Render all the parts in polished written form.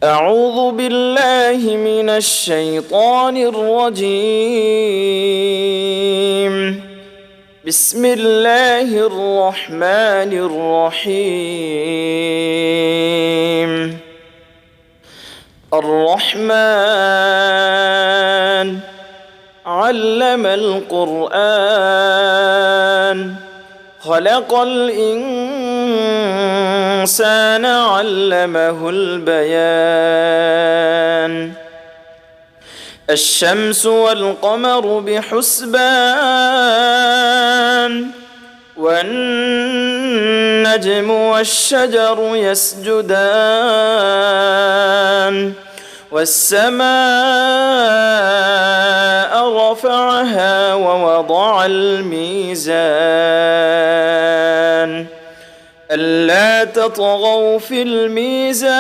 أعوذ بالله من الشيطان الرجيم. بسم الله الرحمن الرحيم. الرحمن علم القرآن خلق الإنسان علمه البيان. الشمس والقمر بحسبان والنجم والشجر يسجدان والسماء رفعها ووضع الميزان ألا تطغوا في الميزان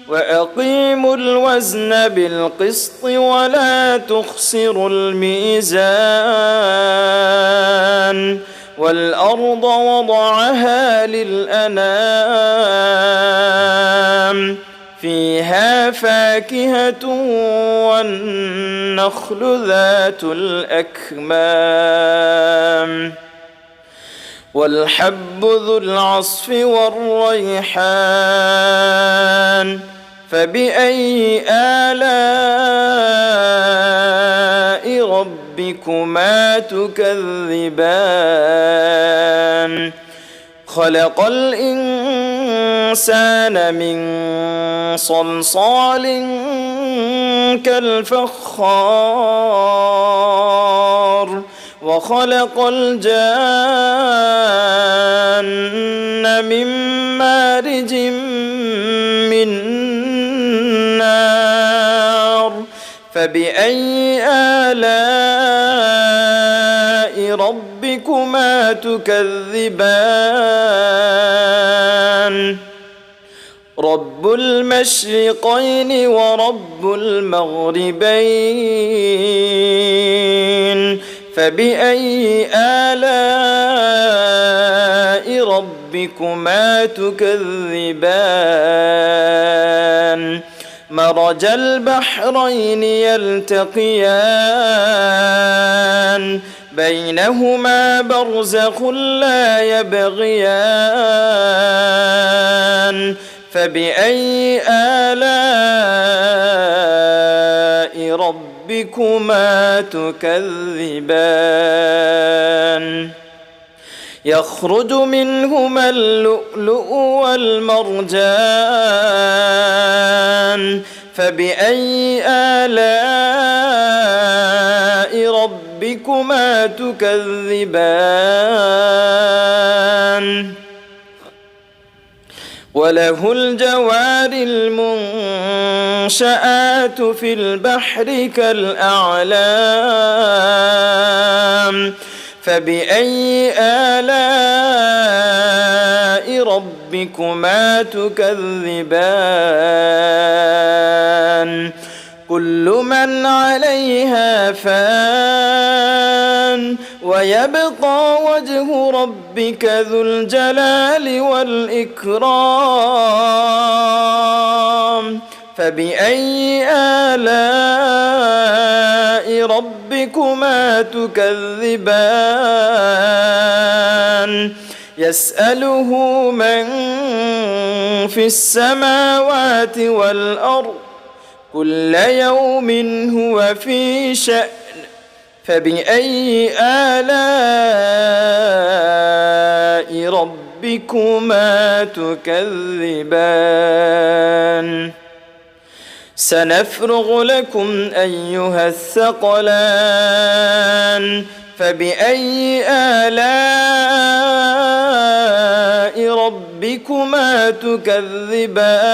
وأقيموا الوزن بالقسط ولا تخسروا الميزان والأرض وضعها للأنام فيها فاكهة والنخل ذات الأكمام والحب ذو العصف والريحان فبأي آلاء ربكما تكذبان خلق الإنسان من صلصال كالفخار وخلق الجان من مارج من نار فبأي آلاء ربكما تكذبان رب المشرقين ورب المغربين فبأي آلاء ربكما تكذبان مرج البحرين يلتقيان بينهما برزخ لا يبغيان فبأي آلاء ربكما تكذبان يخرج منهما اللؤلؤ والمرجان فبأي آلاء ربكما تكذبان وله الجوار المنشآت في البحر كالأعلام فبأي آلاء ربكما تكذبان كل من عليها فان ويبقى وجه ربك ذو الجلال والإكرام فبأي آلاء ربكما تكذبان يسأله من في السماوات والأرض كل يوم هو في شأن فبأي آلاء ربكما تكذبان سنفرغ لكم أيها الثقلان فبأي آلاء ربكما تكذبان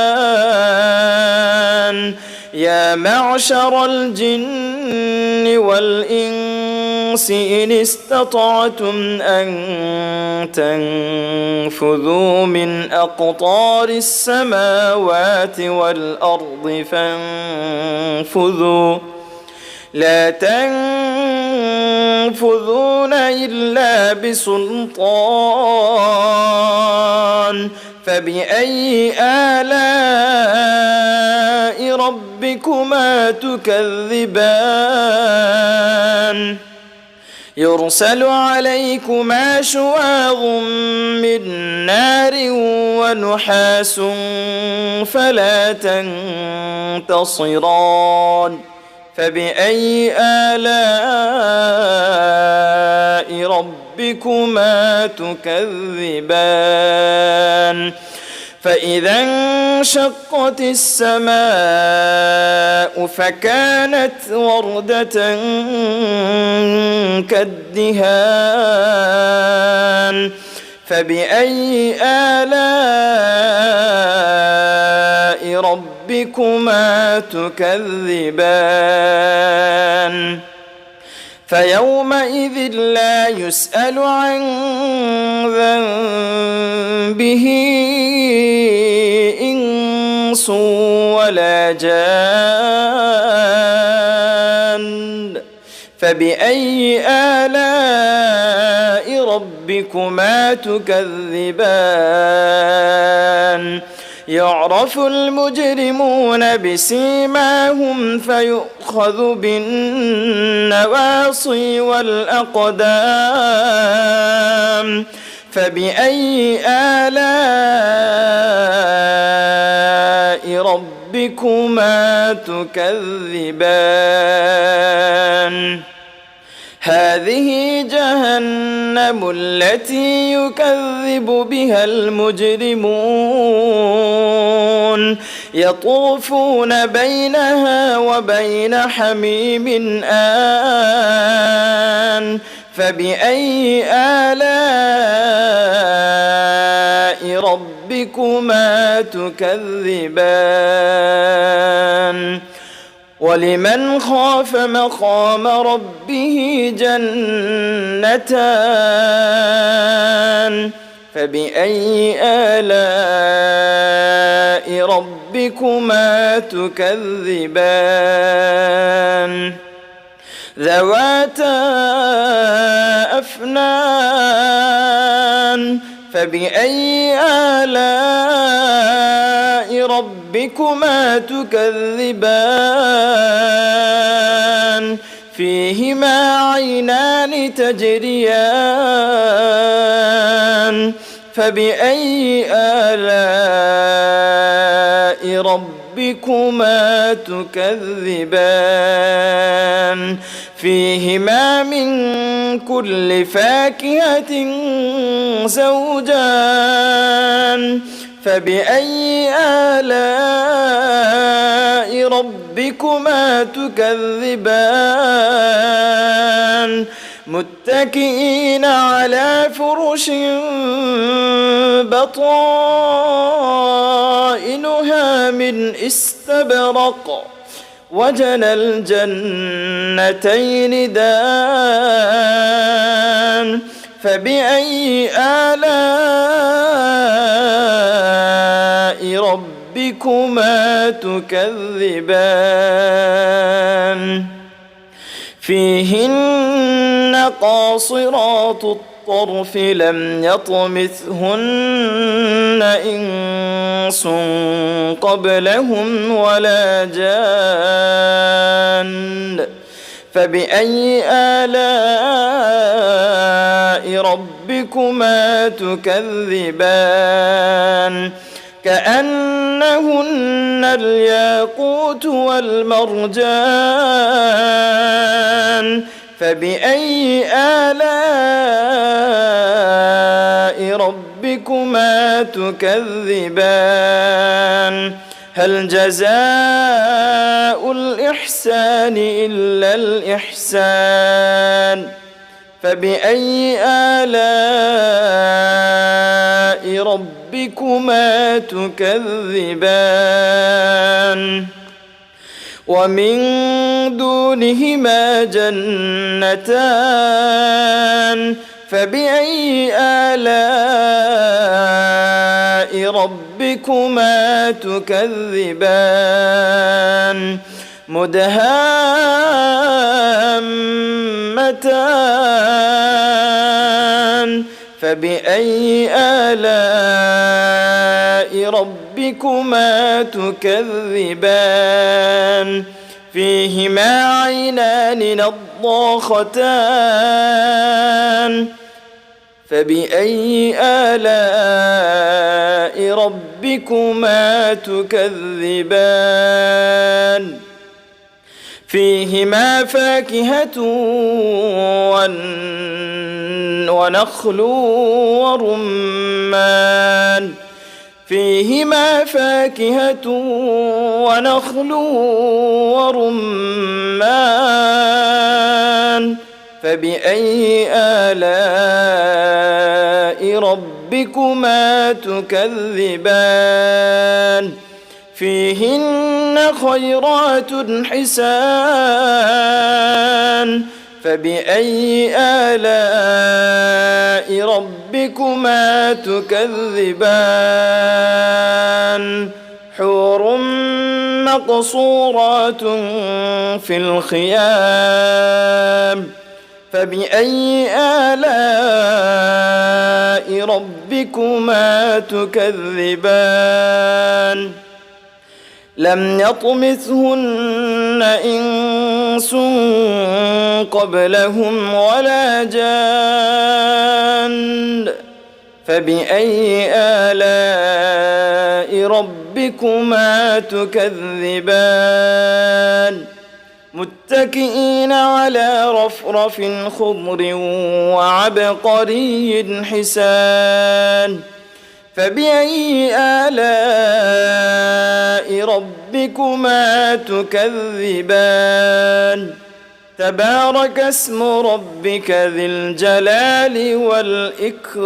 يا معشر الجن والإنس إن استطعتم أن تنفذوا من أقطار السماوات والأرض فانفذوا لا تنفذون إلا بسلطان فبأي آلاء ربكما تكذبان يرسل عليكما شواظ من نار ونحاس فلا تنتصران فبأي آلاء ربكما تكذبان فإذا انشقت السماء فكانت وردة كالدهان فبأي آلاء ربكما تكذبان فيومئذ لا يسأل عن ذنبه إنس ولا جان فبأي آلاء ربكما تكذبان يعرف المجرمون بسيماهم فيؤخذ بالنواصي والأقدام فبأي آلاء ربكما تكذبان هذه جهنم التي يكذب بها المجرمون يطوفون بينها وبين حميم آن فبأي آلاء ربكما تكذبان ولمن خاف مقام ربه جنتان فبأي آلاء ربكما تكذبان ذواتا أفنان فبأي آلاء ربكما تكذبان فيهما عينان تجريان فبأي آلاء ربكما تكذبان فيهما من كل فاكهة زوجان فبأي آلاء ربكما تكذبان متكئين على فرش بطائنها من استبرق وجنى الجنتين دان فبأي آلاء ربكما تكذبان فيهن قاصرات الطرف لم يطمثهن إنس قبلهم ولا جان فبأي آلاء ربكما تكذبان كأنهن الياقوت والمرجان فبأي آلاء ربكما تكذبان هل جزاء الإحسان إلا الإحسان فبأي آلاء ربكما تكذبان ومن دونهما جنتان فبأي آلاء ربكما تكذبان مدهامتان فبأي آلاء ربكما تكذبان فيهما عينان نضاختان فبأي آلاء ربكما تكذبان فيهما فاكهة ونخل ورمان فيهما فاكهة ونخل ورمان فبأي آلاء ربكما تكذبان فيهن خيرات حسان فبأي آلاء ربكما تكذبان حور مقصورات في الخيام فبأي آلاء ربكما تكذبان لم يطمثهن إنس قبلهم ولا جان فبأي آلاء ربكما تكذبان متكئين على رفرف خضر وعبقري حسان فبأي آلاء ربكما تكذبان تبارك اسم ربك ذي الجلال والإكرام